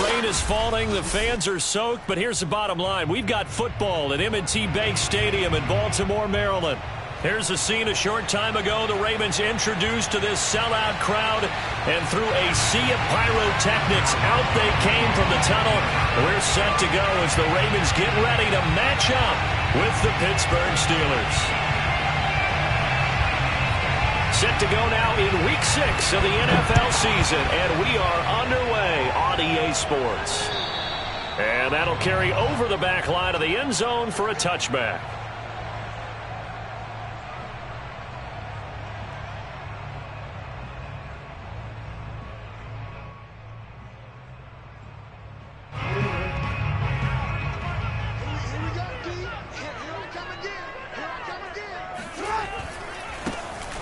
rain is falling, the fans are soaked, but here's the bottom line. We've got football at M&T Bank Stadium in Baltimore, Maryland. Here's a scene a short time ago. The Ravens introduced to this sellout crowd, and through a sea of pyrotechnics, out they came from the tunnel. We're set to go as the Ravens get ready to match up with the Pittsburgh Steelers. Set to go now in Week 6 of the NFL season, and we are underway on EA Sports. And that'll carry over the back line of the end zone for a touchback.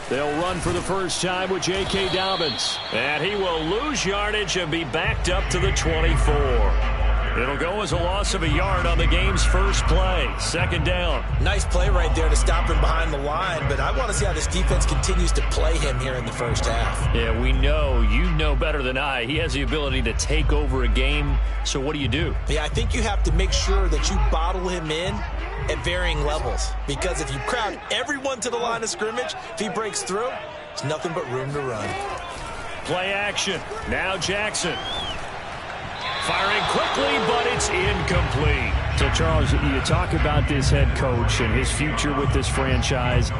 They'll run for the first time with J.K. Dobbins. And he will lose yardage and be backed up to the 24. It'll go as a loss of a yard on the game's first play. Second down. Nice play right there to stop him behind the line, but I want to see how this defense continues to play him here in the first half. Yeah, we know. You know better than I. He has the ability to take over a game. So what do you do? Yeah, I think you have to make sure that you bottle him in at varying levels, because if you crowd everyone to the line of scrimmage, if he breaks through, there's nothing but room to run. Play action. Now Jackson. Firing quickly, but it's incomplete. So, Charles, you talk about this head coach and his future with this franchise.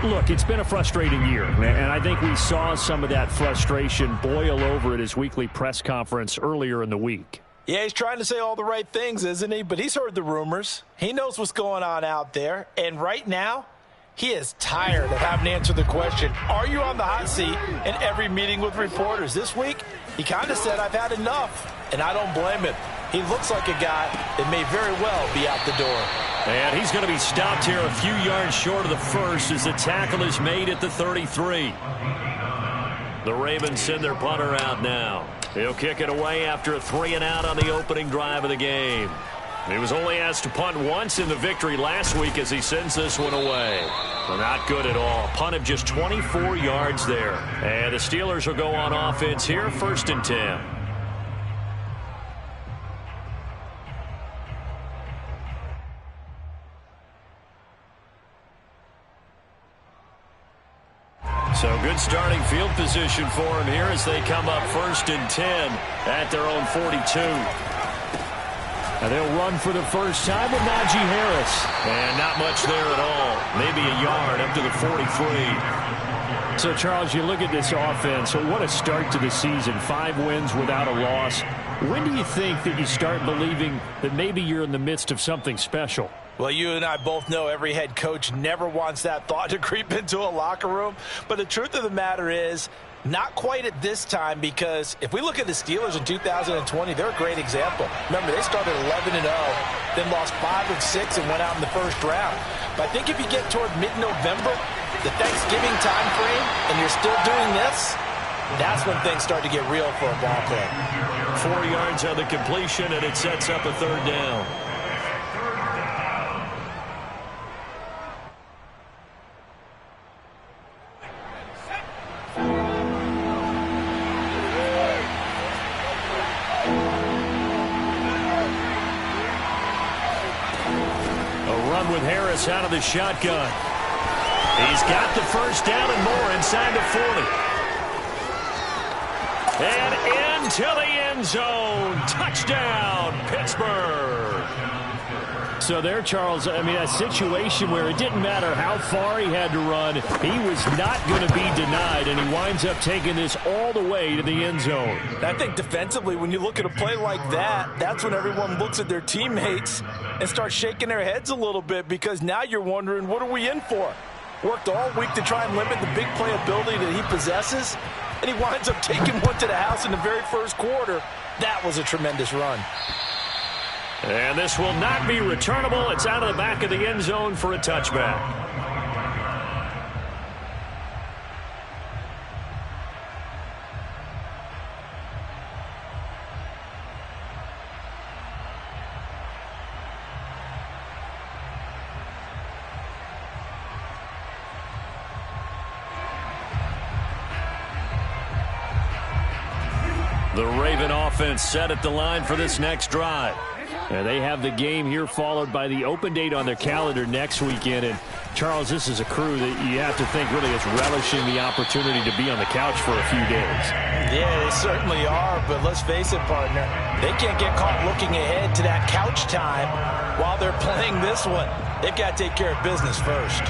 Look, it's been a frustrating year, and I think we saw some of that frustration boil over at his weekly press conference earlier in the week. Yeah, he's trying to say all the right things, isn't he? But he's heard the rumors. He knows what's going on out there. And right now, he is tired of having to answer the question, are you on the hot seat, in every meeting with reporters. This week, he kind of said, I've had enough. And I don't blame him. He looks like a guy that may very well be out the door. And he's going to be stopped here a few yards short of the first as the tackle is made at the 33. The Ravens send their punter out now. He'll kick it away after a 3-and-out on the opening drive of the game. He was only asked to punt once in the victory last week as he sends this one away. Well, not good at all. Punt of just 24 yards there. And the Steelers will go on offense here, 1st and 10. So good starting field position for him here as they come up 1st and 10 at their own 42. And they'll run for the first time with Najee Harris. And not much there at all. Maybe a yard up to the 43. So, Charles, you look at this offense. So what a start to the season. 5 wins without a loss. When do you think that you start believing that maybe you're in the midst of something special? Well, you and I both know every head coach never wants that thought to creep into a locker room. But the truth of the matter is, not quite at this time, because if we look at the Steelers in 2020, they're a great example. Remember, they started 11-0, then lost 5 of 6 and went out in the first round. But I think if you get toward mid-November, the Thanksgiving time frame, and you're still doing this, that's when things start to get real for a ball club. 4 yards on the completion, and it sets up a 3rd down. With Harris out of the shotgun. He's got the first down and more inside the 40. And into the end zone. Touchdown, Pittsburgh. So there, Charles, I mean, a situation where it didn't matter how far he had to run. He was not going to be denied, and he winds up taking this all the way to the end zone. I think defensively, when you look at a play like that, that's when everyone looks at their teammates and starts shaking their heads a little bit, because now you're wondering, what are we in for? Worked all week to try and limit the big play ability that he possesses, and he winds up taking one to the house in the very first quarter. That was a tremendous run. And this will not be returnable. It's out of the back of the end zone for a touchback. The The Raven offense set at the line for this next drive. And they have the game here followed by the open date on their calendar next weekend. And, Charles, this is a crew that you have to think really is relishing the opportunity to be on the couch for a few days. Yeah, they certainly are, but let's face it, partner. They can't get caught looking ahead to that couch time while they're playing this one. They've got to take care of business first.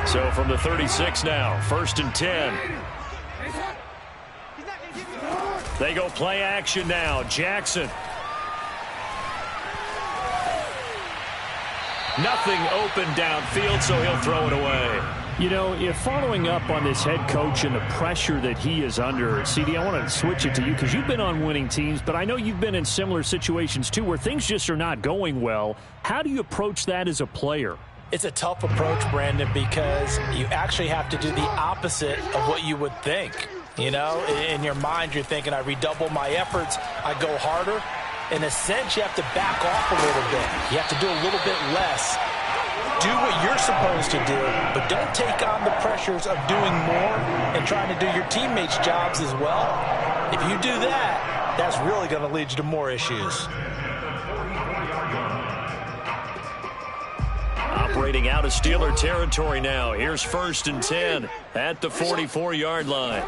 So from the 36 now, 1st and 10. They go play action now. Jackson. Nothing open downfield, so he'll throw it away. You know, if following up on this head coach and the pressure that he is under, CD, I want to switch it to you because you've been on winning teams, but I know you've been in similar situations too where things just are not going well. How do you approach that as a player? It's a tough approach, Brandon, because you actually have to do the opposite of what you would think. You know, in your mind, you're thinking, I redouble my efforts, I go harder. In a sense, you have to back off a little bit. You have to do a little bit less. Do what you're supposed to do, but don't take on the pressures of doing more and trying to do your teammates' jobs as well. If you do that, that's really going to lead you to more issues. Operating out of Steeler territory now. Here's 1st and 10 at the 44-yard line.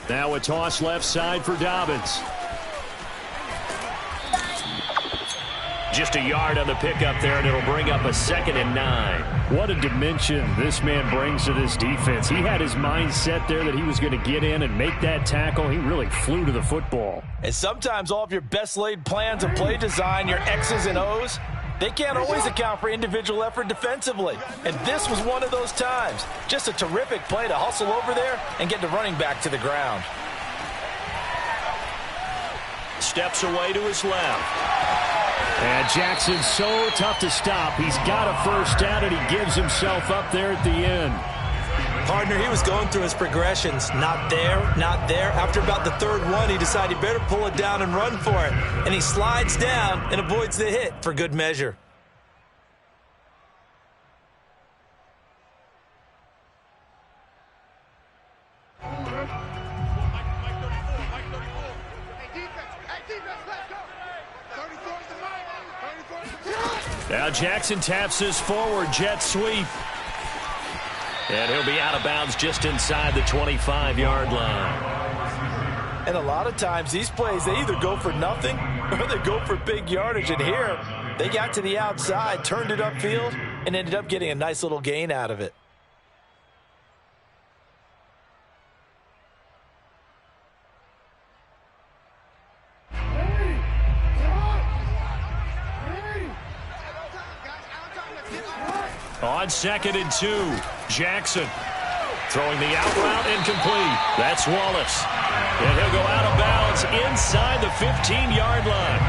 Now a toss left side for Dobbins. Just a yard on the pickup there, and it'll bring up a 2nd and 9. What a dimension this man brings to this defense. He had his mind set there that he was going to get in and make that tackle. He really flew to the football. And sometimes all of your best laid plans and play design, your X's and O's, they can't always account for individual effort defensively. And this was one of those times. Just a terrific play to hustle over there and get the running back to the ground. Steps away to his left. And Jackson's so tough to stop. He's got a first down, and he gives himself up there at the end. Partner, he was going through his progressions. Not there, not there. After about the 3rd one, he decided he better pull it down and run for it. And he slides down and avoids the hit for good measure. Now Jackson taps his forward jet sweep. And he'll be out of bounds just inside the 25-yard line. And a lot of times these plays, they either go for nothing or they go for big yardage. And here, they got to the outside, turned it upfield, and ended up getting a nice little gain out of it. On 2nd and 2, Jackson throwing the out route incomplete. That's Wallace. And he'll go out of bounds inside the 15-yard line.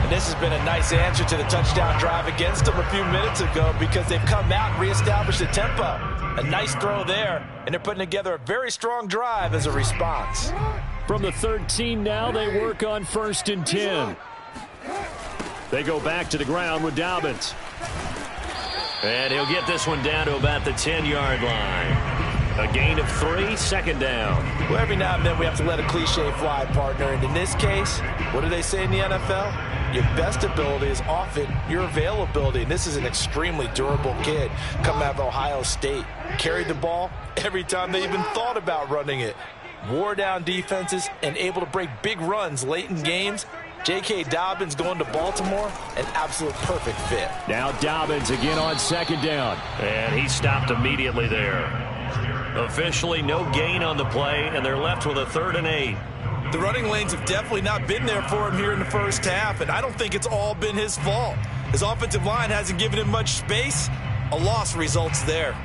And this has been a nice answer to the touchdown drive against them a few minutes ago because they've come out and reestablished the tempo. A nice throw there, and they're putting together a very strong drive as a response. From the 13 now, they work on 1st and 10. They go back to the ground with Dobbins. And he'll get this one down to about the 10-yard line. A gain of 3, 2nd down. Well, every now and then we have to let a cliche fly, partner. And in this case, what do they say in the NFL? Your best ability is often your availability. And this is an extremely durable kid coming out of Ohio State. Carried the ball every time they even thought about running it. Wore down defenses and able to break big runs late in games. J.K. Dobbins going to Baltimore, an absolute perfect fit. Now Dobbins again on 2nd down. And he stopped immediately there. Officially no gain on the play, and they're left with a 3rd and 8. The running lanes have definitely not been there for him here in the first half, and I don't think it's all been his fault. His offensive line hasn't given him much space. A loss results there.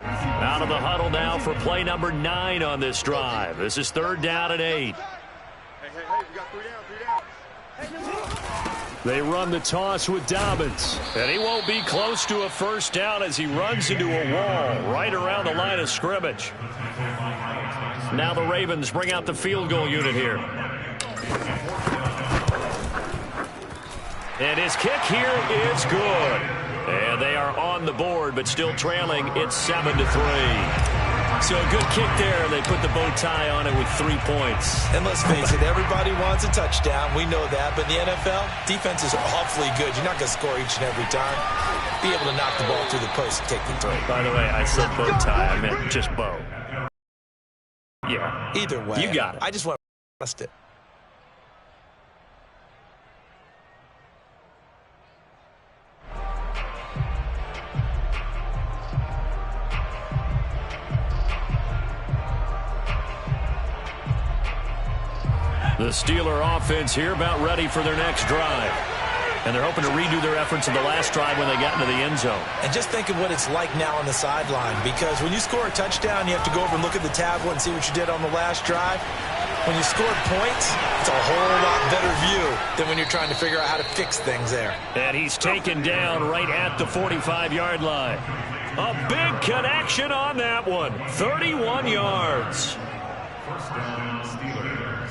Out of the huddle now for play number 9 on this drive. This is 3rd down and 8. Hey, we got 3 down. They run the toss with Dobbins. And he won't be close to a first down as he runs into a wall right around the line of scrimmage. Now the Ravens bring out the field goal unit here. And his kick here is good. And they are on the board, but still trailing. It's 7-3. So a good kick there. They put the bow tie on it with 3 points. And let's face it, everybody wants a touchdown. We know that. But in the NFL, defenses are awfully good. You're not going to score each and every time. Be able to knock the ball through the post and take the throw. By the way, I said bow tie. I meant just bow. Yeah. Either way. You got it. I just want to trust it. The Steeler offense here about ready for their next drive. And they're hoping to redo their efforts in the last drive when they got into the end zone. And just think of what it's like now on the sideline, because when you score a touchdown, you have to go over and look at the tablet and see what you did on the last drive. When you scored points, it's a whole lot better view than when you're trying to figure out how to fix things there. And he's taken down right at the 45-yard line. A big connection on that one. 31 yards. First down, Steelers.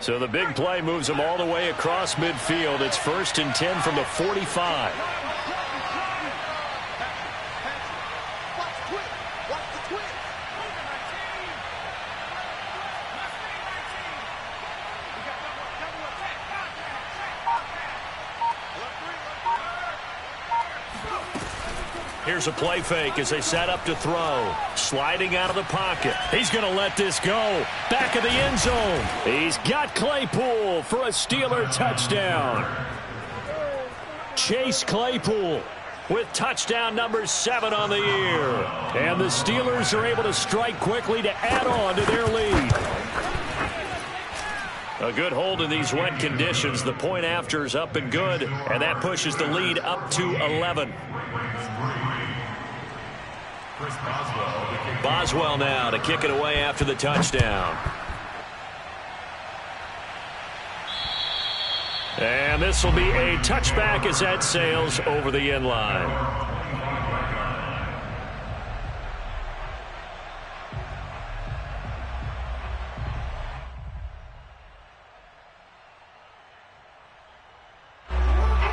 So the big play moves them all the way across midfield. It's 1st and 10 from the 45. Here's a play fake as they set up to throw. Sliding out of the pocket. He's going to let this go. Back of the end zone. He's got Claypool for a Steeler touchdown. Chase Claypool with touchdown number 7 on the year. And the Steelers are able to strike quickly to add on to their lead. A good hold in these wet conditions. The point after is up and good. And that pushes the lead up to 11. Boswell now to kick it away after the touchdown. And this will be a touchback as that sails over the end line.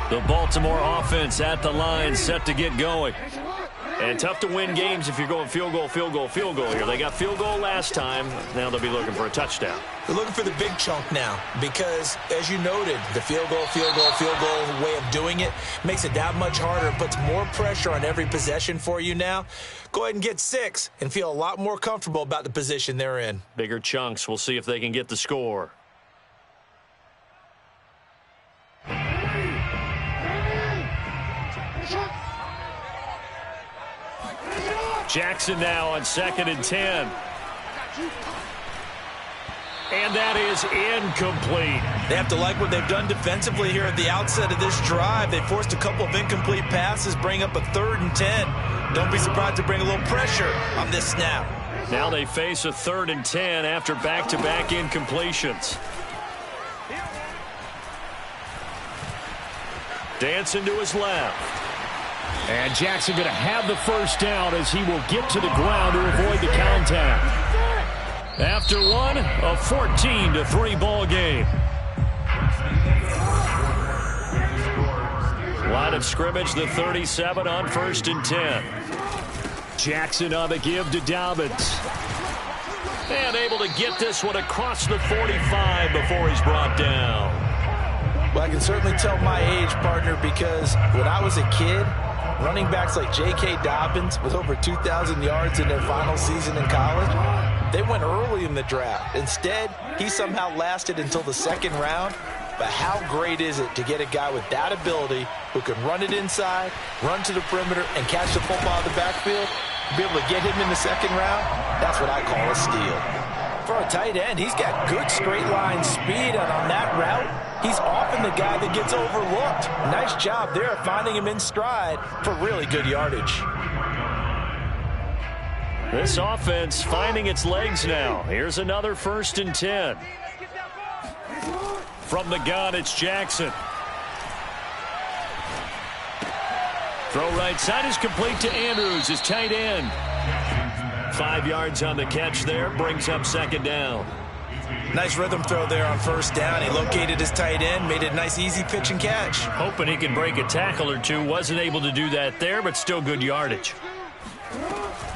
The Baltimore offense at the line set to get going. And tough to win games if you're going field goal, field goal, field goal here. They got field goal last time. Now they'll be looking for a touchdown. They're looking for the big chunk now because, as you noted, the field goal way of doing it makes it that much harder. It puts more pressure on every possession for you now. Go ahead and get 6 and feel a lot more comfortable about the position they're in. Bigger chunks. We'll see if they can get the score. Jackson now on 2nd and 10. And that is incomplete. They have to like what they've done defensively here at the outset of this drive. They forced a couple of incomplete passes, bring up a 3rd and 10. Don't be surprised to bring a little pressure on this snap. Now they face a 3rd and 10 after back-to-back incompletions. Dancing to his left. And Jackson going to have the first down as he will get to the ground to avoid the contact. After one, a 14-3 ball game. Line of scrimmage, the 37 on 1st and 10. Jackson on the give to Dobbins. And able to get this one across the 45 before he's brought down. Well, I can certainly tell my age, partner, because when I was a kid, running backs like J.K. Dobbins with over 2,000 yards in their final season in college, they went early in the draft. Instead, he somehow lasted until the 2nd round. But how great is it to get a guy with that ability who can run it inside, run to the perimeter, and catch the football out of the backfield? Be able to get him in the 2nd round, that's what I call a steal. For a tight end, he's got good straight line speed, and on that route, he's often the guy that gets overlooked. Nice job there finding him in stride for really good yardage. This offense finding its legs now. Here's another 1st and 10. From the gun, it's Jackson. Throw right side is complete to Andrews, his tight end. 5 yards on the catch there, brings up second down. Nice rhythm throw there on first down. He located his tight end, made it a nice easy pitch and catch. Hoping he can break a tackle or two. Wasn't able to do that there, but still good yardage.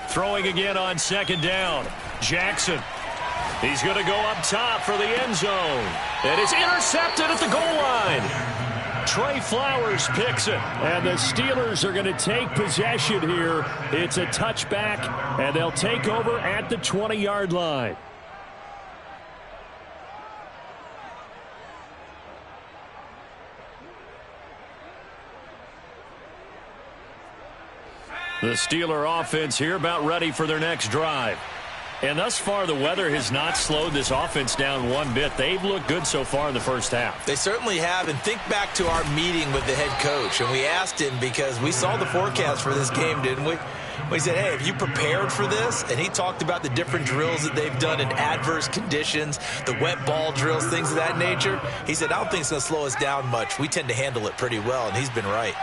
Throwing again on second down. Jackson. He's going to go up top for the end zone. And it's intercepted at the goal line. Trey Flowers picks it. And the Steelers are going to take possession here. It's a touchback, and they'll take over at the 20-yard line. The Steeler offense here about ready for their next drive. And thus far, the weather has not slowed this offense down one bit. They've looked good so far in the first half. They certainly have. And think back to our meeting with the head coach. And we asked him, because we saw the forecast for this game, didn't we? We said, hey, have you prepared for this? And he talked about the different drills that they've done in adverse conditions, the wet ball drills, things of that nature. He said, I don't think it's going to slow us down much. We tend to handle it pretty well, and he's been right.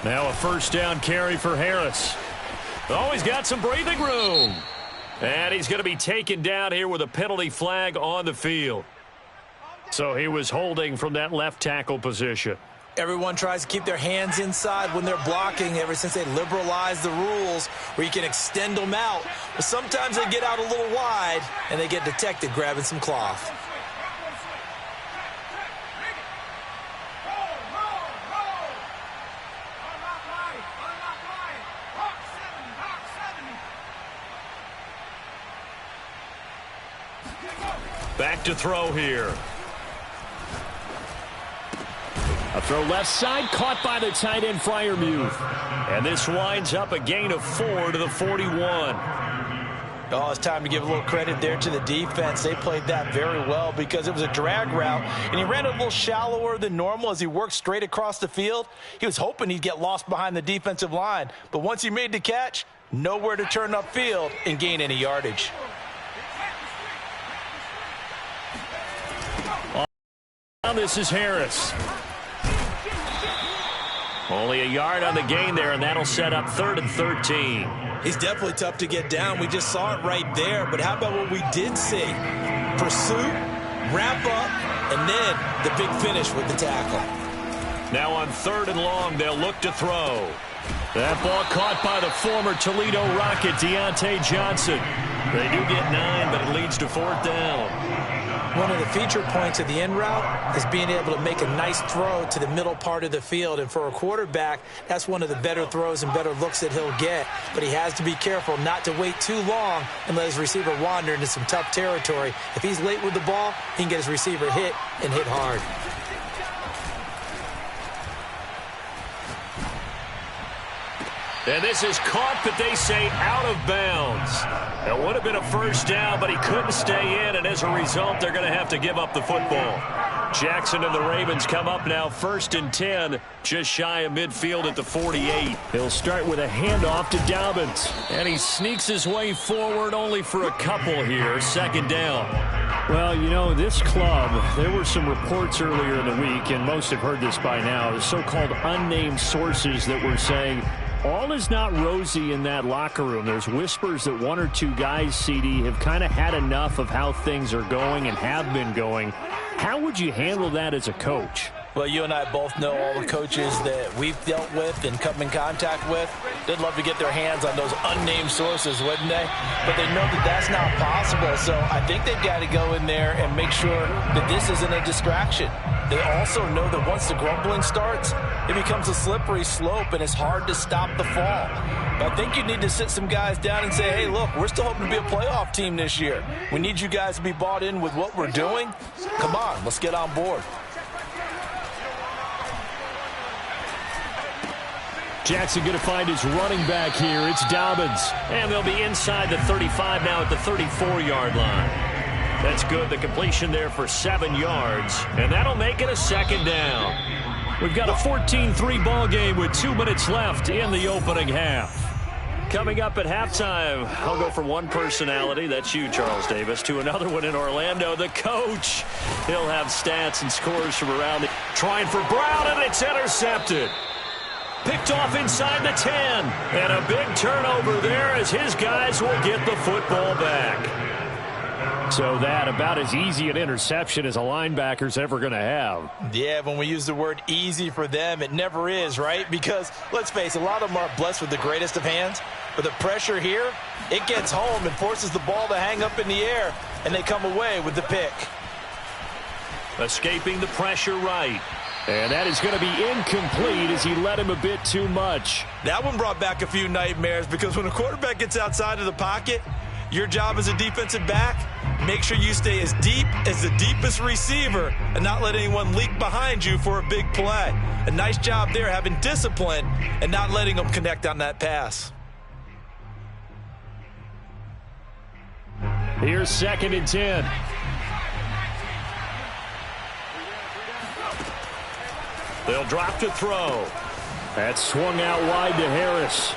Now a first down carry for Harris. Oh, he's got some breathing room. And he's going to be taken down here with a penalty flag on the field. So he was holding from that left tackle position. Everyone tries to keep their hands inside when they're blocking ever since they liberalized the rules where you can extend them out. But sometimes they get out a little wide and they get detected grabbing some cloth. Back to throw here. A throw left side, caught by the tight end, Freiermuth. And this winds up a gain of 4 to the 41. Oh, it's time to give a little credit there to the defense. They played that very well because it was a drag route, and he ran a little shallower than normal as he worked straight across the field. He was hoping he'd get lost behind the defensive line, but once he made the catch, nowhere to turn upfield and gain any yardage. Now this is Harris. Only a yard on the gain there, and that'll set up 3rd and 13. He's definitely tough to get down. We just saw it right there. But how about what we did see? Pursuit, wrap up, and then the big finish with the tackle. Now on 3rd and long, they'll look to throw. That ball caught by the former Toledo Rocket, Deontay Johnson. They do get 9, but it leads to 4th down. One of the feature points of the in route is being able to make a nice throw to the middle part of the field. And for a quarterback, that's one of the better throws and better looks that he'll get. But he has to be careful not to wait too long and let his receiver wander into some tough territory. If he's late with the ball, he can get his receiver hit and hit hard. And this is caught, but they say out of bounds. It would have been a first down, but he couldn't stay in, and as a result, they're going to have to give up the football. Jackson and the Ravens come up now 1st and 10, just shy of midfield at the 48. He'll start with a handoff to Dobbins. And he sneaks his way forward only for a couple here, 2nd down. Well, you know, this club, there were some reports earlier in the week, and most have heard this by now, the so-called unnamed sources that were saying all is not rosy in that locker room. There's whispers that 1 or 2 guys, CD, have kind of had enough of how things are going and have been going. How would you handle that as a coach? Well, you and I both know all the coaches that we've dealt with and come in contact with. They'd love to get their hands on those unnamed sources, wouldn't they? But they know that that's not possible. So I think they've got to go in there and make sure that this isn't a distraction. They also know that once the grumbling starts, it becomes a slippery slope, and it's hard to stop the fall. But I think you need to sit some guys down and say, hey, look, we're still hoping to be a playoff team this year. We need you guys to be bought in with what we're doing. Come on, let's get on board. Jackson going to find his running back here. It's Dobbins. And they'll be inside the 35 now at the 34-yard line. That's good. The completion there for 7 yards. And that'll make it a 2nd down. We've got a 14-3 ball game with 2 minutes left in the opening half. Coming up at halftime, I'll go from one personality, that's you, Charles Davis, to another one in Orlando, the coach. He'll have stats and scores from around the... Trying for Brown, and it's intercepted. Picked off inside the 10. And a big turnover there as his guys will get the football back. So that about as easy an interception as a linebacker's ever going to have. Yeah, when we use the word easy for them, it never is, right? Because, let's face it, a lot of them aren't blessed with the greatest of hands. But the pressure here, it gets home and forces the ball to hang up in the air, and they come away with the pick. Escaping the pressure right. And that is going to be incomplete as he led him a bit too much. That one brought back a few nightmares because when a quarterback gets outside of the pocket, your job as a defensive back, make sure you stay as deep as the deepest receiver and not let anyone leak behind you for a big play. A nice job there having discipline and not letting them connect on that pass. Here's 2nd and 10. They'll drop to throw. That swung out wide to Harris.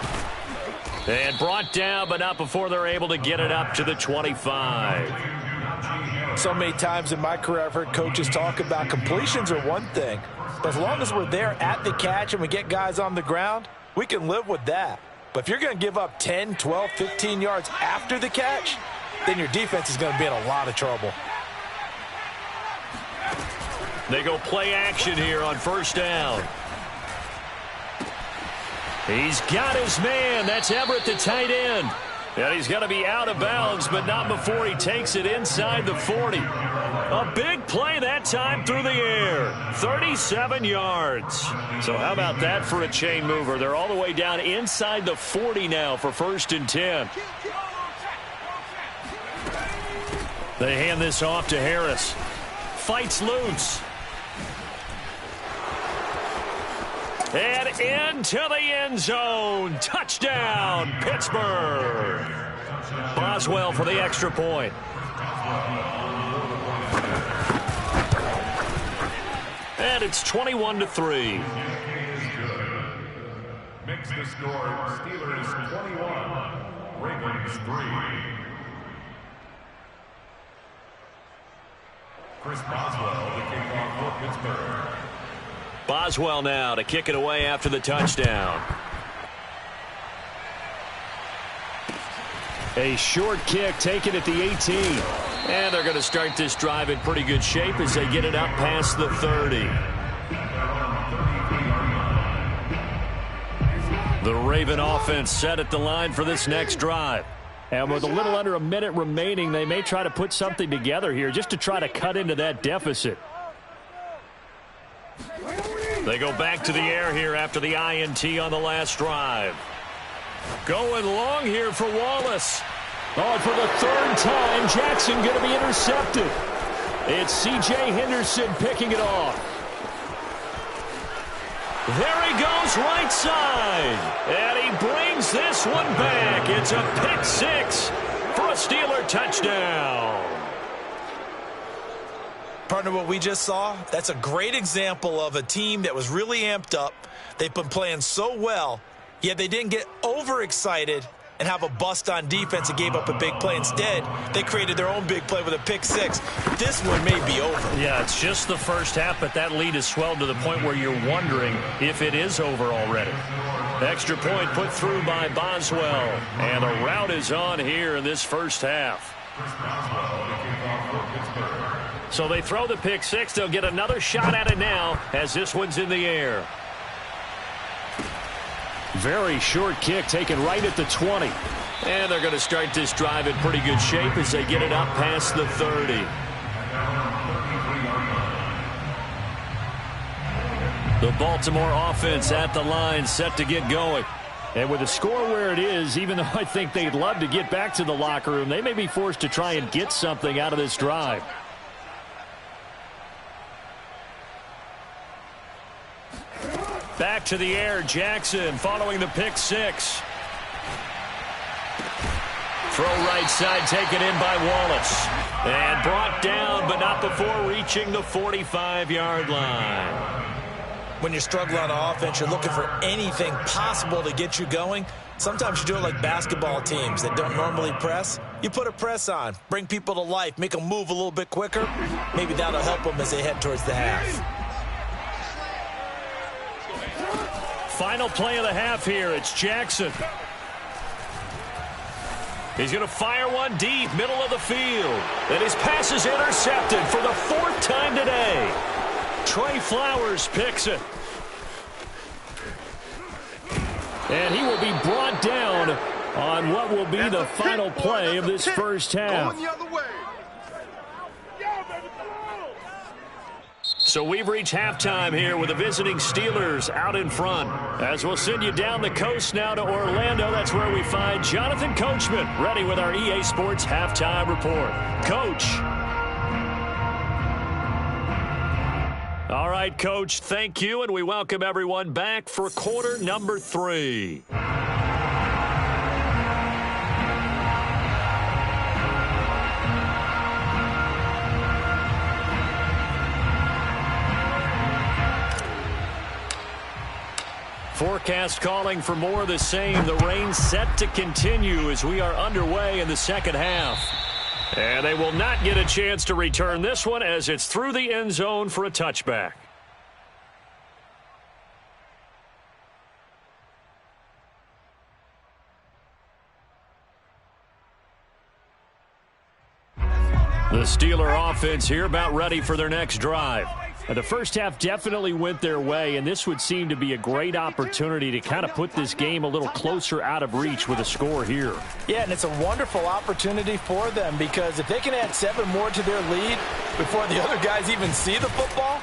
And brought down, but not before they're able to get it up to the 25. So many times in my career I've heard coaches talk about completions are one thing, but as long as we're there at the catch and we get guys on the ground, we can live with that. But if you're going to give up 10, 12, 15 yards after the catch, then your defense is going to be in a lot of trouble. They go play action here on 1st down. He's got his man. That's Everett, the tight end. And he's going to be out of bounds, but not before he takes it inside the 40. A big play that time through the air. 37 yards. So how about that for a chain mover? They're all the way down inside the 40 now for 1st and 10. They hand this off to Harris. Fights loose. And into the end zone. Touchdown, Pittsburgh. Boswell for the extra point. And it's 21-3. Makes the score Steelers 21, Ravens 3. Chris Boswell, the kickoff for Pittsburgh. Boswell now to kick it away after the touchdown. A short kick taken at the 18. And they're going to start this drive in pretty good shape as they get it up past the 30. The Raven offense set at the line for this next drive. And with a little under a minute remaining, they may try to put something together here just to try to cut into that deficit. They go back to the air here after the INT on the last drive. Going long here for Wallace. Oh, and for the 3rd time, Jackson going to be intercepted. It's C.J. Henderson picking it off. There he goes right side. And he brings this one back. It's a pick 6 for a Steeler touchdown. Partner, what we just saw, that's a great example of a team that was really amped up. They've been playing so well, yet they didn't get overexcited and have a bust on defense and gave up a big play. Instead, they created their own big play with a pick 6. This one may be over. Yeah, it's just the first half, but that lead has swelled to the point where you're wondering if it is over already. Extra point put through by Boswell. And the route is on here in this first half. So they throw the pick 6. They'll get another shot at it now as this one's in the air. Very short kick taken right at the 20. And they're going to start this drive in pretty good shape as they get it up past the 30. The Baltimore offense at the line set to get going. And with the score where it is, even though I think they'd love to get back to the locker room, they may be forced to try and get something out of this drive. Back to the air, Jackson following the pick 6. Throw right side taken in by Wallace. And brought down, but not before reaching the 45-yard line. When you're struggling on offense, you're looking for anything possible to get you going. Sometimes you do it like basketball teams that don't normally press. You put a press on, bring people to life, make them move a little bit quicker. Maybe that'll help them as they head towards the half. Final play of the half here. It's Jackson. He's going to fire one deep, middle of the field. And his pass is intercepted for the 4th time today. Trey Flowers picks it. And he will be brought down on what will be the final play of this first half. So we've reached halftime here with the visiting Steelers out in front. As we'll send you down the coast now to Orlando, that's where we find Jonathan Coachman ready with our EA Sports Halftime Report. Coach. All right, Coach, thank you, and we welcome everyone back for quarter number 3. Forecast calling for more of the same. The rain set to continue as we are underway in the second half. And they will not get a chance to return this one as it's through the end zone for a touchback. The Steeler offense here about ready for their next drive. The first half definitely went their way, and this would seem to be a great opportunity to kind of put this game a little closer out of reach with a score here. Yeah, and it's a wonderful opportunity for them because if they can add 7 more to their lead before the other guys even see the football,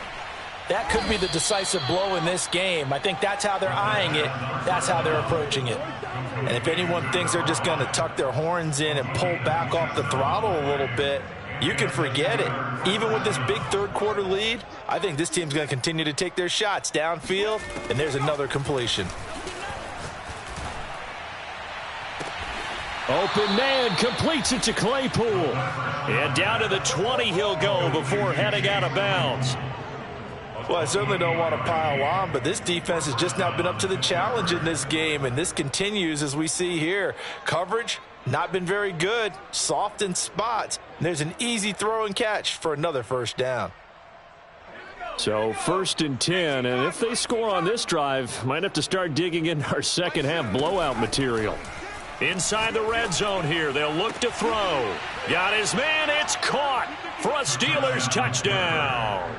that could be the decisive blow in this game. I think that's how they're eyeing it. That's how they're approaching it. And if anyone thinks they're just going to tuck their horns in and pull back off the throttle a little bit, you can forget it. Even with this big third-quarter lead, I think this team's going to continue to take their shots downfield, and there's another completion. Open man completes it to Claypool. And down to the 20 he'll go before heading out of bounds. Well, I certainly don't want to pile on, but this defense has just not been up to the challenge in this game, and this continues as we see here. Coverage, not been very good, soft in spots. And there's an easy throw and catch for another first down. So 1st and 10, and if they score on this drive, might have to start digging in our second half blowout material. Inside the red zone here, they'll look to throw. Got his man, it's caught for a Steelers touchdown.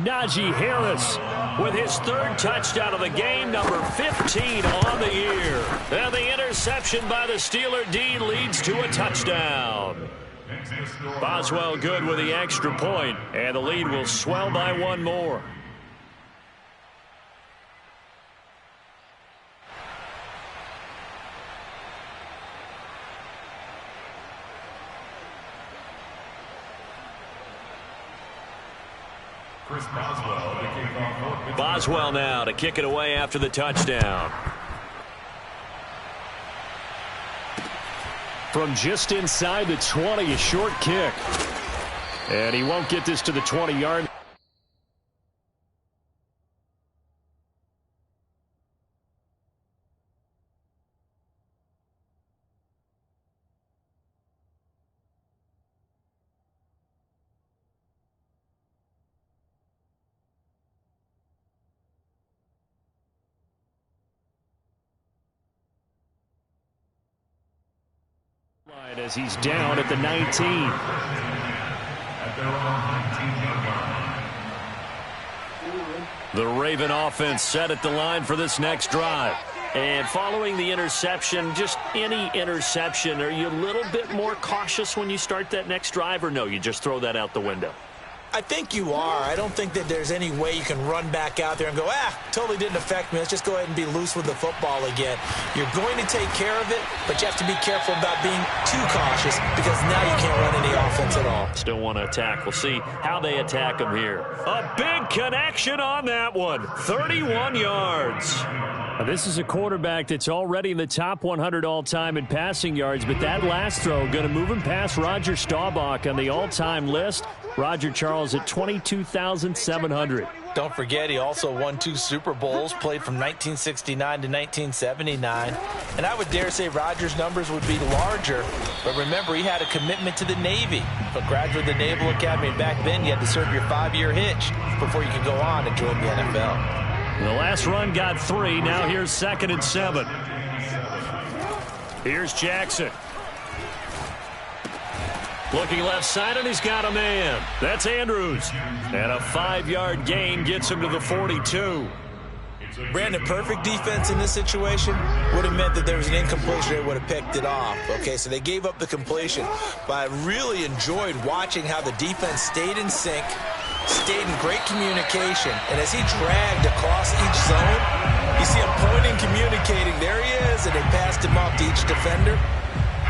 Najee Harris with his 3rd touchdown of the game, number 15 on the year. And the interception by the Steeler D leads to a touchdown. Boswell good with the extra point, and the lead will swell by 1 more. Boswell now to kick it away after the touchdown. From just inside the 20, a short kick. And he won't get this to the 20-yard. As he's down at the 19. The Raven offense set at the line for this next drive. And following the interception, just any interception, are you a little bit more cautious when you start that next drive, or no, you just throw that out the window? I think you are. I don't think that there's any way you can run back out there and go, totally didn't affect me. Let's just go ahead and be loose with the football again. You're going to take care of it, but you have to be careful about being too cautious because now you can't run any offense at all. Still want to attack. We'll see how they attack them here. A big connection on that one. 31 yards. Now, this is a quarterback that's already in the top 100 all-time in passing yards, but that last throw going to move him past Roger Staubach on the all-time list. Roger Charles at 22,700. Don't forget, he also won 2 Super Bowls, played from 1969 to 1979. And I would dare say Rodgers' numbers would be larger. But remember, he had a commitment to the Navy. A graduate of the Naval Academy. And back then, you had to serve your 5-year hitch before you could go on and join the NFL. The last run got 3. Now here's 2nd and 7. Here's Jackson. Looking left side, and he's got a man. That's Andrews. And a 5-yard gain gets him to the 42. Brandon, perfect defense in this situation would have meant that there was an incompletion. They would have picked it off. Okay, so they gave up the completion. But I really enjoyed watching how the defense stayed in sync, stayed in great communication. And as he dragged across each zone, you see him pointing, communicating. There he is, and they passed him off to each defender.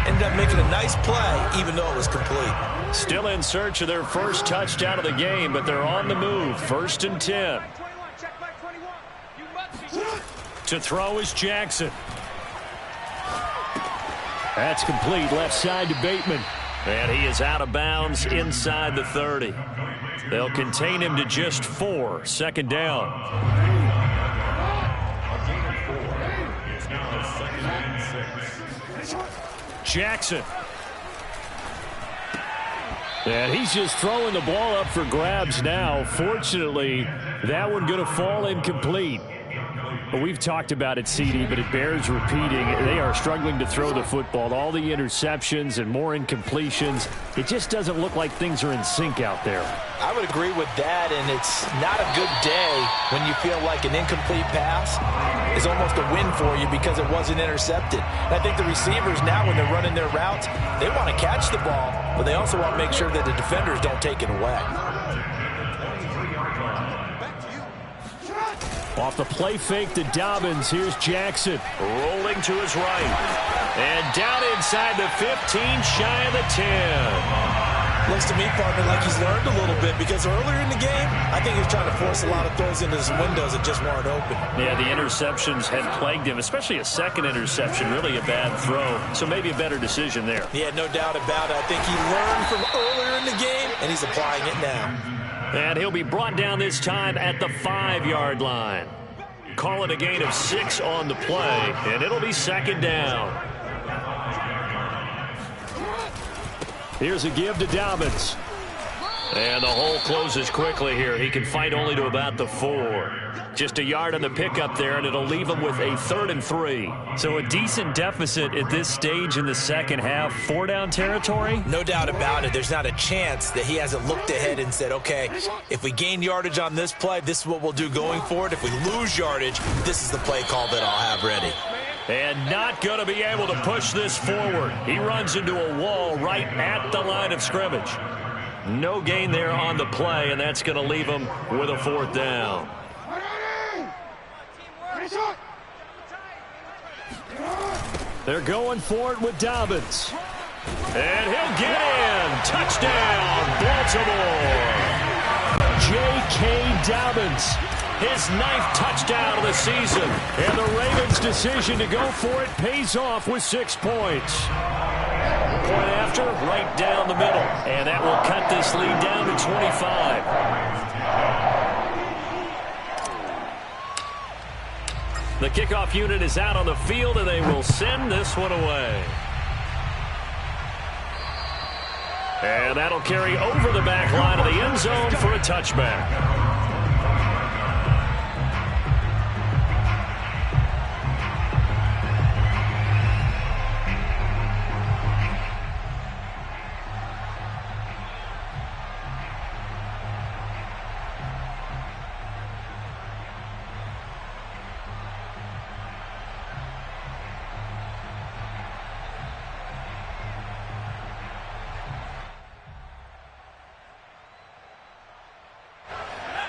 Ended up making a nice play, even though it was complete. Still in search of their first touchdown of the game, but they're on the move. 1st and 10. To throw is Jackson. That's complete. Left side to Bateman. And he is out of bounds inside the 30. They'll contain him to just 4. 2nd down. A gain of 4. It's now 2nd and 6. Jackson. And he's just throwing the ball up for grabs now. Fortunately, that one going to fall incomplete. Well, we've talked about it, CD, but it bears repeating. They are struggling to throw the football. All the interceptions and more incompletions. It just doesn't look like things are in sync out there. I would agree with that, and it's not a good day when you feel like an incomplete pass is almost a win for you because it wasn't intercepted. And I think the receivers now, when they're running their routes, they want to catch the ball, but they also want to make sure that the defenders don't take it away. Off the play fake to Dobbins. Here's Jackson. Rolling to his right. And down inside the 15, shy of the 10. Looks to me, partner, like he's learned a little bit because earlier in the game, I think he was trying to force a lot of throws into his windows that just weren't open. Yeah, the interceptions had plagued him, especially a second interception, really a bad throw. So maybe a better decision there. Yeah, no doubt about it. I think he learned from earlier in the game, and he's applying it now. And he'll be brought down this time at the 5-yard line. Call it a gain of 6 on the play, and it'll be 2nd down. Here's a give to Dobbins. And the hole closes quickly here. He can fight only to about the 4. Just a yard on the pickup there, and it'll leave him with a 3rd and 3. So a decent deficit at this stage in the second half. 4-down territory? No doubt about it. There's not a chance that he hasn't looked ahead and said, okay, if we gain yardage on this play, this is what we'll do going forward. If we lose yardage, this is the play call that I'll have ready. And not going to be able to push this forward. He runs into a wall right at the line of scrimmage. No gain there on the play, and that's going to leave him with a 4th down. They're going for it with Dobbins. And he'll get in. Touchdown, Baltimore. J.K. Dobbins. His 9th touchdown of the season. And the Ravens' decision to go for it pays off with 6 points. Point after, right down the middle. And that will cut this lead down to 25. The kickoff unit is out on the field, and they will send this one away. And that'll carry over the back line of the end zone for a touchback.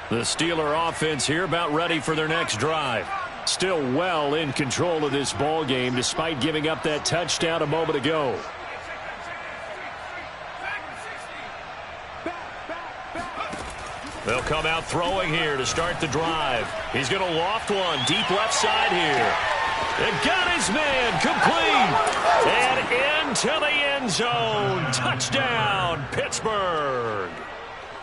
The Steeler offense here about ready for their next drive. Still well in control of this ball game despite giving up that touchdown a moment ago. They'll come out throwing here to start the drive. He's going to loft one deep left side here. And got his man complete. And into the end zone. Touchdown, Pittsburgh.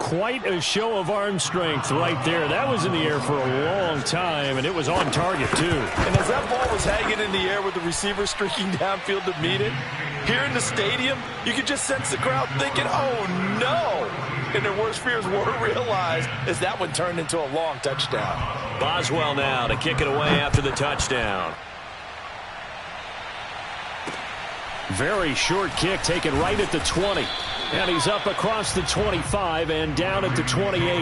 quite a show of arm strength right there. That was in the air for a long time, and it was on target, too. And as that ball was hanging in the air with the receiver streaking downfield to meet it, here in the stadium, you could just sense the crowd thinking, oh, no. And their worst fears were realized as that one turned into a long touchdown. Boswell now to kick it away after the touchdown. Very short kick taken right at the 20. And he's up across the 25 and down at the 28.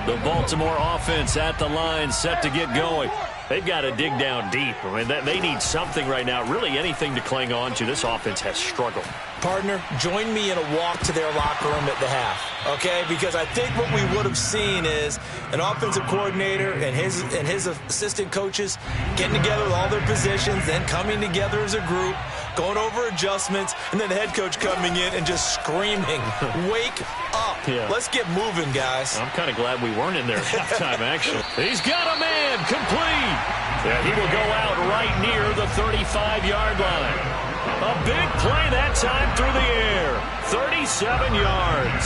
The Baltimore offense at the line, set to get going. They've got to dig down deep. I mean, they need something right now, really anything to cling on to. This offense has struggled. Partner, join me in a walk to their locker room at the half, okay? Because I think what we would have seen is an offensive coordinator and his assistant coaches getting together with all their positions, then coming together as a group, going over adjustments, and then the head coach coming in and just screaming, wake up. Yeah. Let's get moving, guys. I'm kind of glad we weren't in there at halftime, actually. He's got a man, complete. Yeah, he will go out right near the 35-yard line. A big play that time through the air. 37 yards.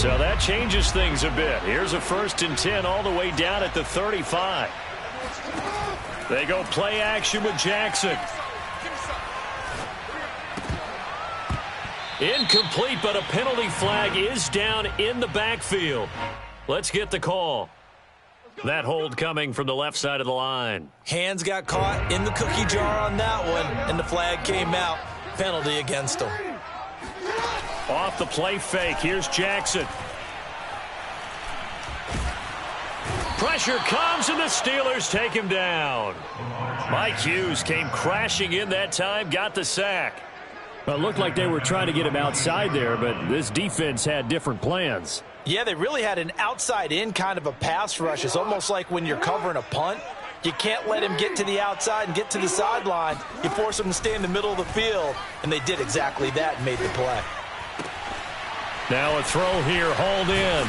So that changes things a bit. Here's a 1st and 10 all the way down at the 35. They go play action with Jackson. Incomplete, but a penalty flag is down in the backfield. Let's get the call. That hold coming from the left side of the line. Hands got caught in the cookie jar on that one, and the flag came out. Penalty against them. Off the play fake, here's Jackson. Pressure comes, and the Steelers take him down. Mike Hughes came crashing in that time, got the sack. Well, it looked like they were trying to get him outside there, but this defense had different plans. Yeah, they really had an outside-in kind of a pass rush. It's almost like when you're covering a punt. You can't let him get to the outside and get to the sideline. You force him to stay in the middle of the field, and they did exactly that and made the play. Now a throw here, hauled in.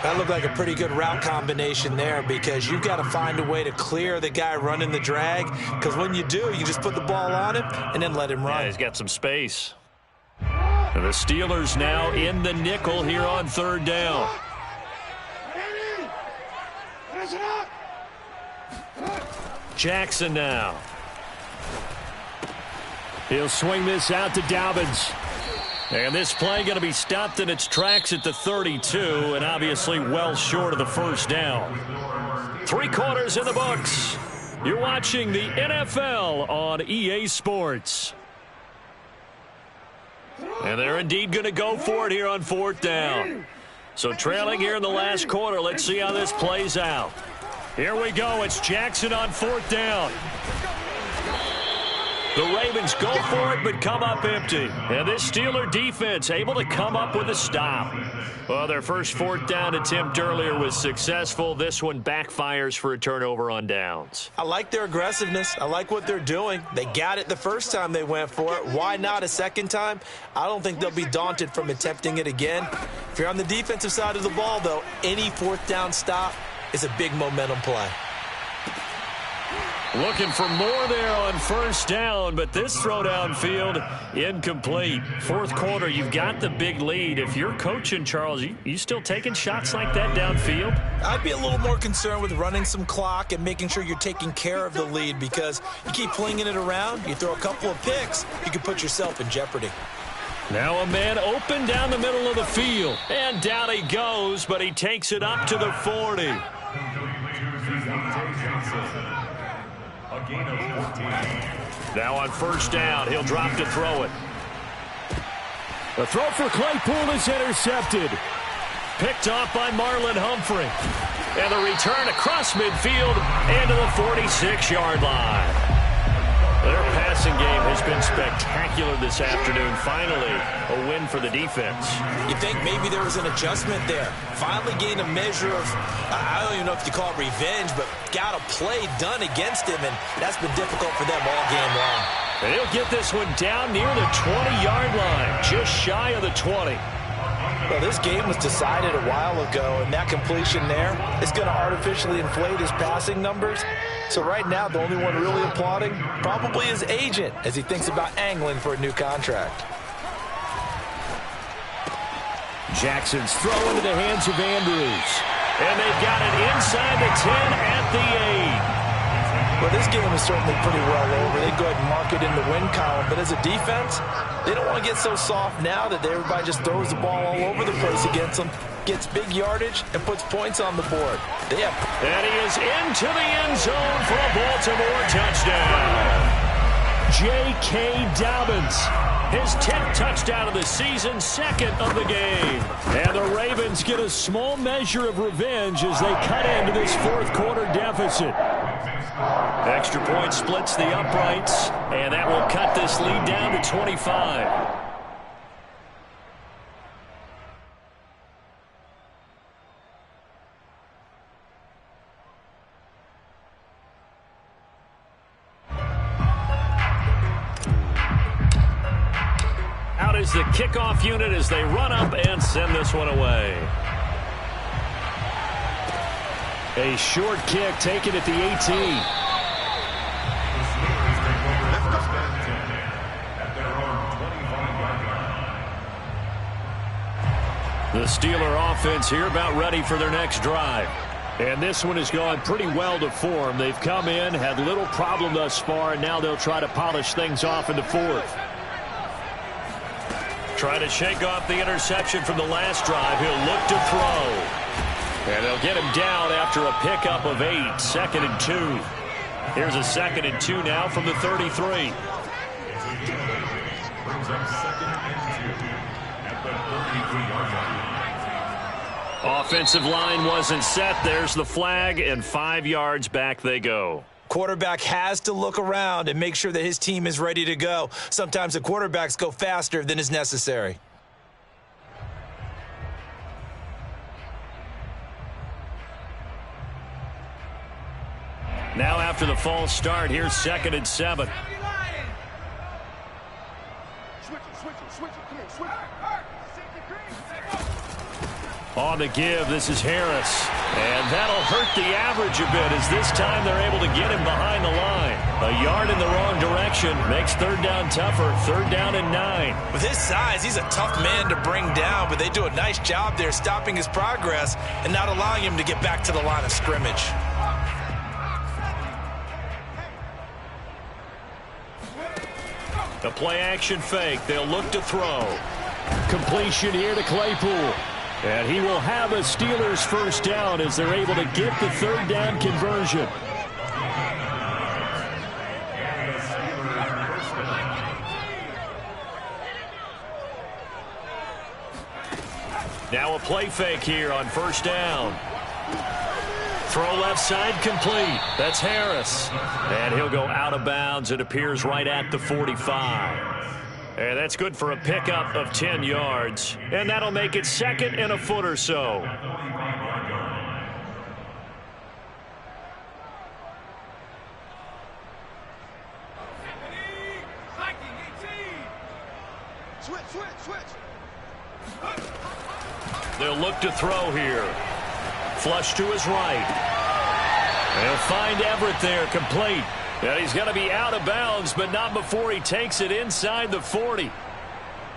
That looked like a pretty good route combination there because you've got to find a way to clear the guy running the drag, because when you do, you just put the ball on him and then let him run. Yeah, he's got some space. And the Steelers now in the nickel here on 3rd down. Jackson now. He'll swing this out to Dobbins. And this play going to be stopped in its tracks at the 32, and obviously well short of the 1st down. 3 quarters in the books. You're watching the NFL on EA Sports. And they're indeed going to go for it here on 4th down. So trailing here in the last quarter. Let's see how this plays out. Here we go. It's Jackson on 4th down. The Ravens go for it, but come up empty. And this Steeler defense able to come up with a stop. Well, their first 4th down attempt earlier was successful. This one backfires for a turnover on downs. I like their aggressiveness. I like what they're doing. They got it the first time they went for it. Why not a second time? I don't think they'll be daunted from attempting it again. If you're on the defensive side of the ball, though, any 4th down stop is a big momentum play. Looking for more there on 1st down, but this throw downfield incomplete. 4th quarter, you've got the big lead. If you're coaching, Charles, you still taking shots like that downfield? I'd be a little more concerned with running some clock and making sure you're taking care of the lead, because you keep flinging it around, you throw a couple of picks, you can put yourself in jeopardy. Now a man open down the middle of the field. And down he goes, but he takes it up to the 40. Now on 1st down, he'll drop to throw it. The throw for Claypool is intercepted. Picked off by Marlon Humphrey. And the return across midfield and to the 46-yard line. Their passing game has been spectacular this afternoon. Finally, a win for the defense. You think maybe there was an adjustment there. Finally gained a measure of, I don't even know if you call it revenge, but got a play done against him, and that's been difficult for them all game long. And he'll get this one down near the 20-yard line, just shy of the 20. Well, this game was decided a while ago, and that completion there is going to artificially inflate his passing numbers. So right now, the only one really applauding probably his agent as he thinks about angling for a new contract. Jackson's throw into the hands of Andrews. And they've got it inside the 10 at the 8. Well, this game is certainly pretty well over. They go ahead and mark it in the win column. But as a defense, they don't want to get so soft now that everybody just throws the ball all over the place against them, gets big yardage, and puts points on the board. And he is into the end zone for a Baltimore touchdown. J.K. Dobbins. His 10th touchdown of the season, second of the game. And the Ravens get a small measure of revenge as they cut into this fourth quarter deficit. Extra point splits the uprights, and that will cut this lead down to 25. Out is the kickoff unit as they run up and send this one away. A short kick taken at the 18. The Steeler offense here about ready for their next drive. And this one has gone pretty well to form. They've come in, had little problem thus far, and now they'll try to polish things off in the fourth. Trying to shake off the interception from the last drive. He'll look to throw. And they'll get him down after a pickup of 8. 2nd and 2. Here's a 2nd and 2 now from the 33. Brings up 2nd and 2 at the 33-yard line. Offensive line wasn't set. There's the flag, and 5 yards back they go. Quarterback has to look around and make sure that his team is ready to go. Sometimes the quarterbacks go faster than is necessary. Now after the false start, here's 2nd and 7. On the give, this is Harris. And that'll hurt the average a bit as this time they're able to get him behind the line. A yard in the wrong direction makes 3rd down tougher. 3rd down and 9. With his size, he's a tough man to bring down, but they do a nice job there stopping his progress and not allowing him to get back to the line of scrimmage. The play-action fake. They'll look to throw. Completion here to Claypool. And he will have a Steelers first down as they're able to get the 3rd down conversion. Now a play fake here on 1st down. Throw left side complete. That's Harris. And he'll go out of bounds. It appears right at the 45. And that's good for a pickup of 10 yards. And that'll make it 2nd and a foot or so. They'll look to throw here. Flush to his right. They'll find Everett there, complete. And he's going to be out of bounds, but not before he takes it inside the 40.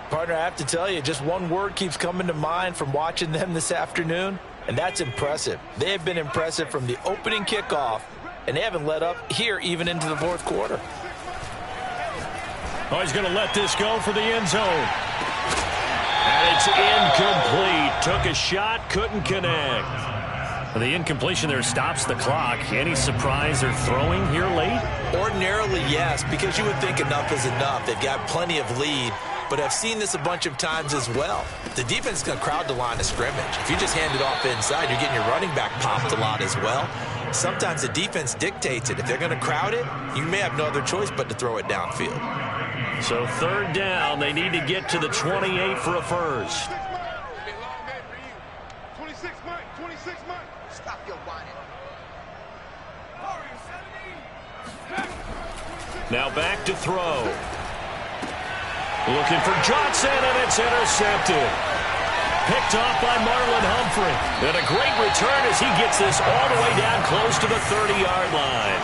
Partner, I have to tell you, just one word keeps coming to mind from watching them this afternoon, and that's impressive. They have been impressive from the opening kickoff, and they haven't let up here even into the fourth quarter. Oh, he's going to let this go for the end zone. And it's incomplete. Took a shot, couldn't connect. The incompletion there stops the clock. Any surprise they're throwing here late? Ordinarily, yes, because you would think enough is enough. They've got plenty of lead, but I've seen this a bunch of times as well. The defense is going to crowd the line of scrimmage. If you just hand it off inside, you're getting your running back popped a lot as well. Sometimes the defense dictates it. If they're going to crowd it, you may have no other choice but to throw it downfield. So 3rd down, they need to get to the 28 for a first. Now back to throw. Looking for Johnson, and it's intercepted. picked off by Marlon Humphrey. And a great return as he gets this all the way down close to the 30-yard line.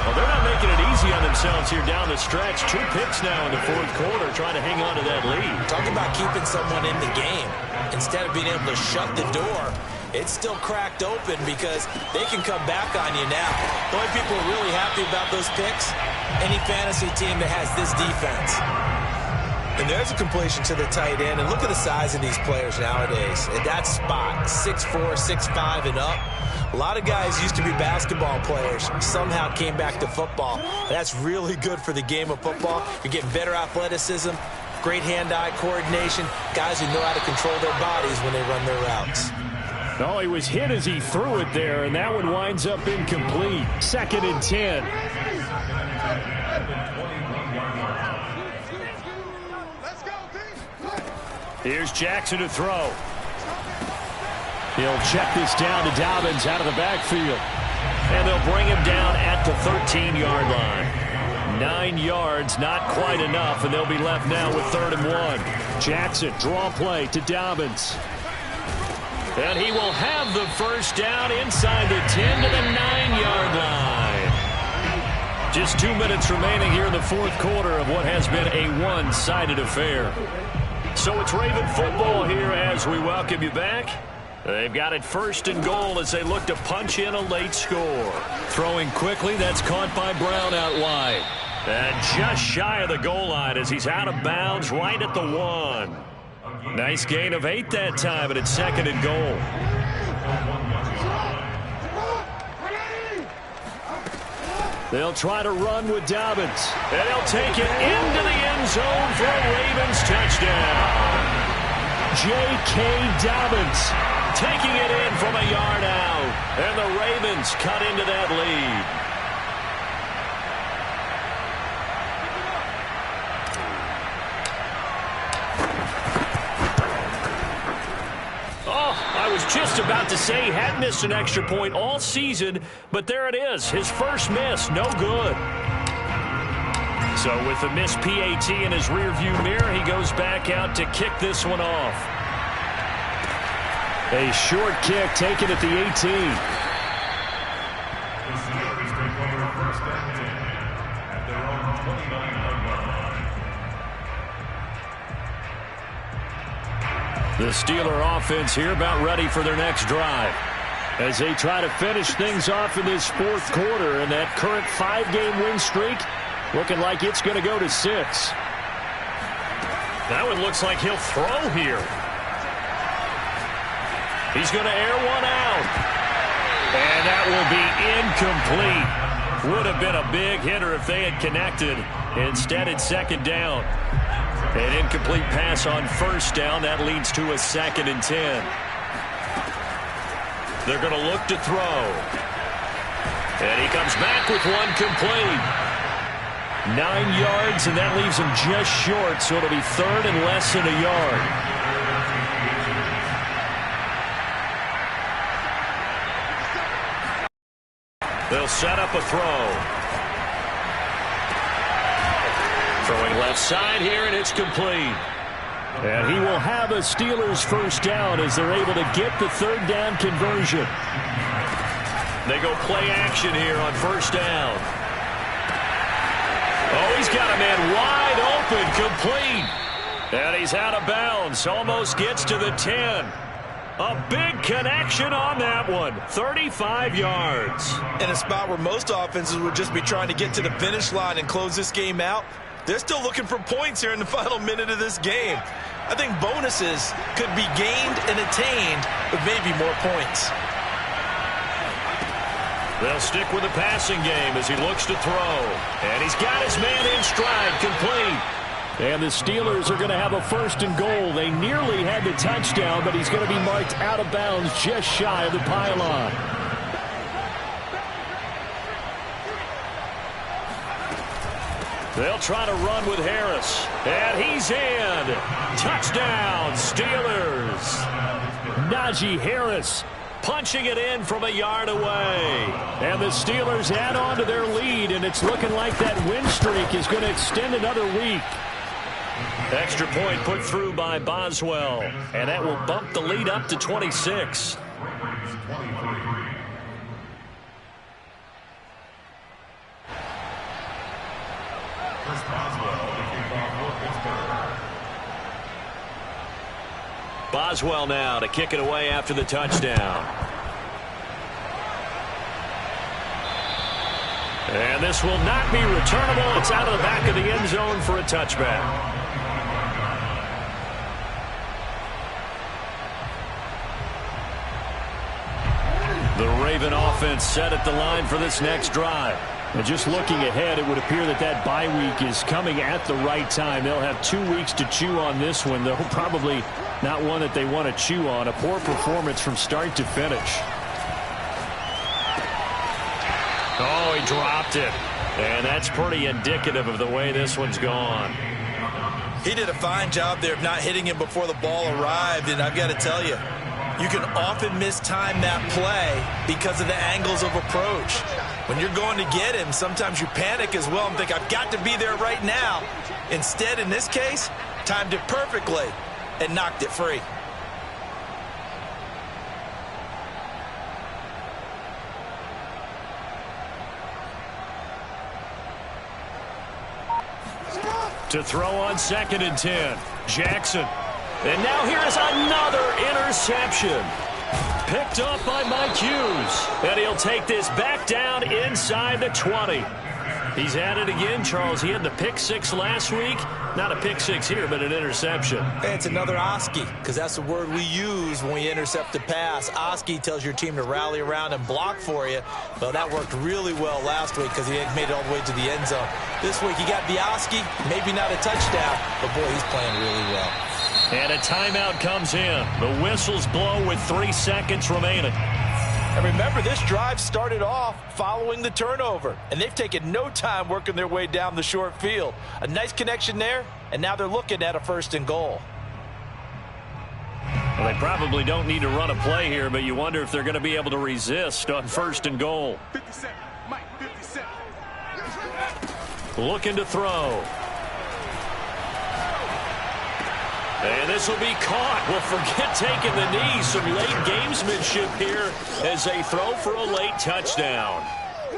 Well, they're not making it easy on themselves here down the stretch. 2 picks now in the fourth quarter trying to hang on to that lead. Talk about keeping someone in the game. Instead of being able to shut the door, it's still cracked open because they can come back on you now. The only people who are really happy about those picks, any fantasy team that has this defense. And there's a completion to the tight end. And look at the size of these players nowadays. At that spot, 6'4", 6'5", and up. A lot of guys used to be basketball players, somehow came back to football. That's really good for the game of football. You're getting better athleticism, great hand-eye coordination, guys who know how to control their bodies when they run their routes. Oh, he was hit as he threw it there, and that one winds up incomplete. 2nd and 10. Here's Jackson to throw. He'll check this down to Dobbins out of the backfield. And they'll bring him down at the 13-yard line. 9 yards, not quite enough, and they'll be left now with 3rd and 1. Jackson, draw play to Dobbins. And he will have the first down inside the 10 to the 9-yard line. Just 2 minutes remaining here in the fourth quarter of what has been a one-sided affair. So it's Raven football here as we welcome you back. They've got it 1st and goal as they look to punch in a late score. Throwing quickly, that's caught by Brown out wide. And just shy of the goal line as he's out of bounds right at the 1. Nice gain of 8 that time, and it's 2nd and goal. They'll try to run with Dobbins. And he'll take it into the end zone for a Ravens touchdown. J.K. Dobbins taking it in from a yard out. And the Ravens cut into that lead. I was just about to say he had missed an extra point all season, but there it is. His first miss, no good. So with the missed PAT in his rearview mirror, he goes back out to kick this one off. A short kick taken at the 18. The Steelers take over 1st and 10 at their own 29-yard line. The Steeler offense here about ready for their next drive. As they try to finish things off in this fourth quarter, and that current 5-game win streak looking like it's going to go to 6. That one looks like he'll throw here. He's going to air one out. And that will be incomplete. Would have been a big hitter if they had connected. Instead, it's 2nd down. An incomplete pass on 1st down. That leads to a 2nd and 10. They're going to look to throw. And he comes back with one complete. 9 yards, and that leaves him just short, so it'll be 3rd and less than a yard. They'll set up a throw. Throwing left side here, and it's complete. And he will have a Steelers first down as they're able to get the 3rd down conversion. They go play action here on 1st down. Oh, he's got a man wide open, complete. And he's out of bounds, almost gets to the 10. A big connection on that one, 35 yards. In a spot where most offenses would just be trying to get to the finish line and close this game out, they're still looking for points here in the final minute of this game. I think bonuses could be gained and attained with maybe more points. They'll stick with the passing game as he looks to throw. And he's got his man in stride, complete. And the Steelers are going to have a 1st and goal. They nearly had the touchdown, but he's going to be marked out of bounds just shy of the pylon. They'll try to run with Harris. And he's in. Touchdown, Steelers. Najee Harris punching it in from a yard away. And the Steelers add on to their lead, and it's looking like that win streak is going to extend another week. Extra point put through by Boswell, and that will bump the lead up to 26. Boswell now to kick it away after the touchdown. And this will not be returnable. It's out of the back of the end zone for a touchback. The Raven offense set at the line for this next drive. And just looking ahead, it would appear that that bye week is coming at the right time. They'll have 2 weeks to chew on this one, though probably not one that they want to chew on. A poor performance from start to finish. Oh, he dropped it. And that's pretty indicative of the way this one's gone. He did a fine job there of not hitting him before the ball arrived, and I've got to tell you, you can often mistime that play because of the angles of approach. When you're going to get him, sometimes you panic as well and think, I've got to be there right now. Instead, in this case, timed it perfectly and knocked it free. To throw on 2nd and 10. Jackson. And now here's another interception. Picked up by Mike Hughes. And he'll take this back down inside the 20. He's at it again, Charles. He had the pick 6 last week. Not a pick 6 here, but an interception. It's another Oski, because that's the word we use when we intercept a pass. Oski tells your team to rally around and block for you. Well, that worked really well last week because he made it all the way to the end zone. This week he got the Oski, maybe not a touchdown, but boy, he's playing really well. And a timeout comes in. The whistles blow with 3 seconds remaining. And remember, this drive started off following the turnover, and they've taken no time working their way down the short field. A nice connection there, and now they're looking at a 1st and goal. Well, they probably don't need to run a play here, but you wonder if they're going to be able to resist on 1st and goal. 57, Mike, 57. Looking to throw. And this will be caught. Well, forget taking the knee. Some late gamesmanship here as they throw for a late touchdown.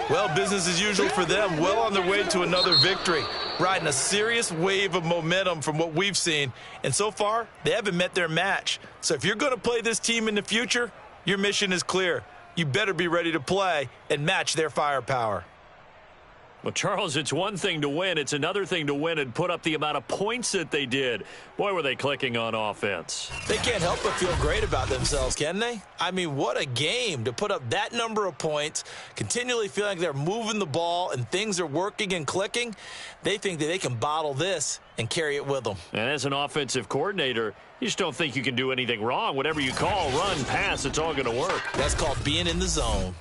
Well, business as usual for them. Well on their way to another victory. Riding a serious wave of momentum from what we've seen. And so far, they haven't met their match. So if you're going to play this team in the future, your mission is clear. You better be ready to play and match their firepower. Well, Charles, it's one thing to win. It's another thing to win and put up the amount of points that they did. Boy, were they clicking on offense. They can't help but feel great about themselves, can they? I mean, what a game to put up that number of points, continually feeling like they're moving the ball and things are working and clicking. They think that they can bottle this and carry it with them. And as an offensive coordinator, you just don't think you can do anything wrong. Whatever you call, run, pass, it's all going to work. That's called being in the zone.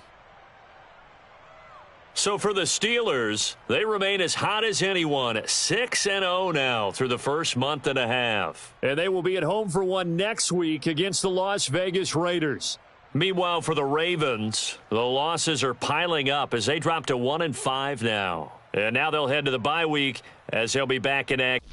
So for the Steelers, they remain as hot as anyone, 6-0 now through the first month and a half. And they will be at home for one next week against the Las Vegas Raiders. Meanwhile, for the Ravens, the losses are piling up as they drop to 1-5 now. And now they'll head to the bye week as they'll be back in action.